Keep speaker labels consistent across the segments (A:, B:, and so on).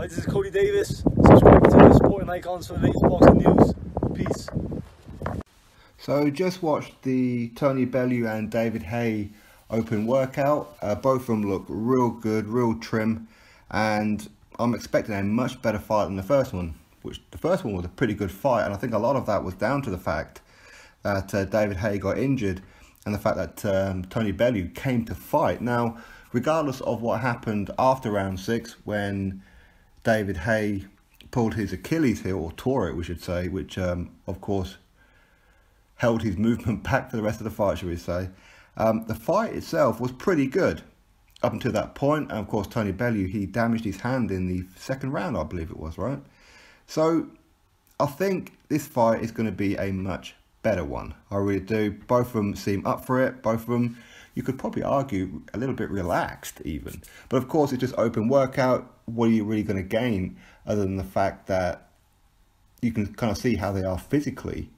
A: Hi, this is Cody Davis. Subscribe to the supporting icons for the latest boxing news. Peace.
B: So just watched the Tony Bellew and David HAYE open workout. Both of them look real good, real trim, and I'm expecting a much better fight than the first one. Which the first one was a pretty good fight, and I think a lot of that was down to the fact that David HAYE got injured and the fact that Tony Bellew came to fight. Now, regardless of what happened after round 6 when David HAYE pulled his Achilles heel, or tore it we should say, which of course held his movement back for the rest of the fight, should we say. The fight itself was pretty good up until that point, and of course Tony Bellew, he damaged his hand in the second round, I believe it was, right? So I think this fight is going to be a much better one. I really do. Both of them seem up for it. Both of them, you could probably argue, a little bit relaxed even. But of course, it's just open workout. What are you really going to gain other than the fact that you can kind of see how they are physically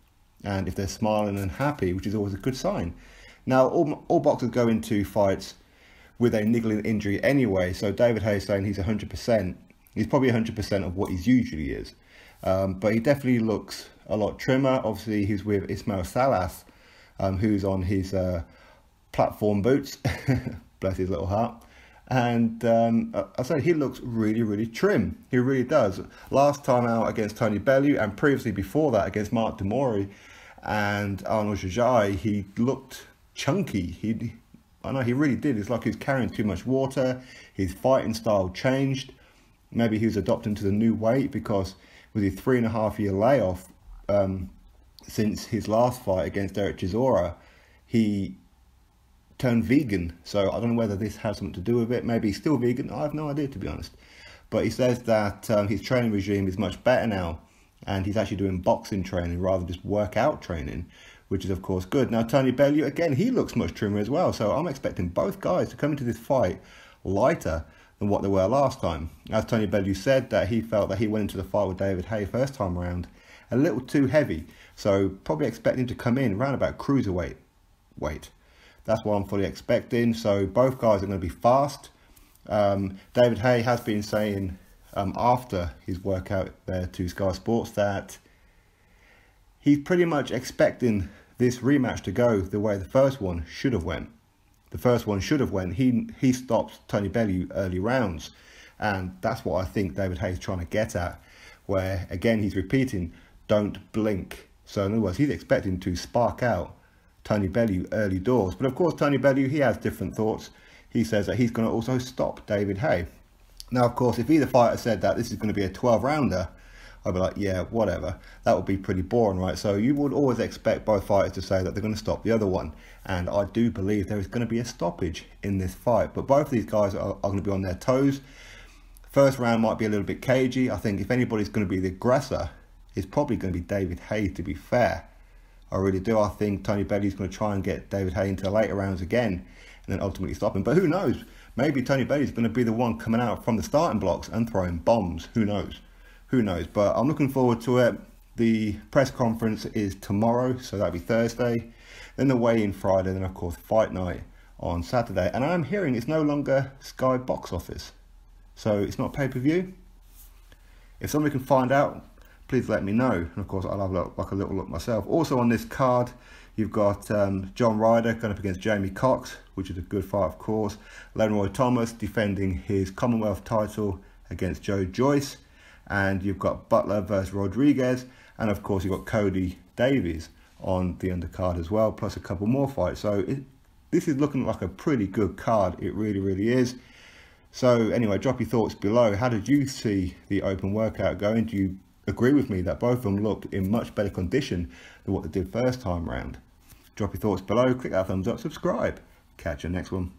B: and if they're smiling and happy, which is always a good sign. Now, all boxers go into fights with a niggling injury anyway. So David HAYE is saying he's 100%. He's probably 100% of what he usually is. But he definitely looks a lot trimmer. Obviously, he's with Ismail Salas, who's on his platform boots. Bless his little heart. And I say he looks really, really trim. He really does. Last time out against Tony Bellew, and previously before that against Mark Demori and Arnold Jajai, he looked chunky. I know he really did. It's like he was carrying too much water. His fighting style changed. Maybe he was adopting to the new weight because with his 3.5-year layoff since his last fight against Eric Chisora, he turned vegan. So I don't know whether this has something to do with it. Maybe he's still vegan. I have no idea, to be honest. But he says that his training regime is much better now, and he's actually doing boxing training rather than just workout training, which is of course good. Now Tony Bellew, again, he looks much trimmer as well. So I'm expecting both guys to come into this fight lighter than what they were last time. As Tony Bellew said, that he felt that he went into the fight with David HAYE first time around a little too heavy. So probably expecting him to come in around about cruiserweight weight. That's what I'm fully expecting. So both guys are going to be fast. David HAYE has been saying after his workout there to Sky Sports that he's pretty much expecting this rematch to go the way the first one should have went. The first one should have went. He stopped Tony Bellew early rounds, and that's what I think David HAYE is trying to get at, where again he's repeating, don't blink. So in other words, he's expecting to spark out Tony Bellew early doors. But of course Tony Bellew, he has different thoughts. He says that he's going to also stop David HAYE. Now of course, if either fighter said that this is going to be a 12-rounder, I'd be like, yeah, whatever. That would be pretty boring, right? So you would always expect both fighters to say that they're going to stop the other one. And I do believe there is going to be a stoppage in this fight. But both of these guys are going to be on their toes. First round might be a little bit cagey. I think if anybody's going to be the aggressor, it's probably going to be David HAYE, to be fair. I really do. I think Tony Bellew is going to try and get David HAYE into the later rounds again and then ultimately stop him. But who knows? Maybe Tony Bellew is going to be the one coming out from the starting blocks and throwing bombs. Who knows? Who knows? But I'm looking forward to it. The press conference is tomorrow, so that'll be Thursday. Then the weigh-in Friday, then of course fight night on Saturday. And I'm hearing it's no longer Sky Box Office, so it's not pay-per-view. If somebody can find out, please let me know. And of course I'll have a little look myself. Also on this card, you've got John Ryder going up against Jamie Cox, which is a good fight of course. Leroy Thomas defending his Commonwealth title against Joe Joyce. And you've got Butler versus Rodriguez, and of course you've got Cody Davies on the undercard as well, plus a couple more fights. So this is looking like a pretty good card. It really, really is. So anyway, drop your thoughts below. How did you see the open workout going? Do you agree with me that both of them looked in much better condition than what they did first time round? Drop your thoughts below, click that thumbs up, subscribe. Catch you next one.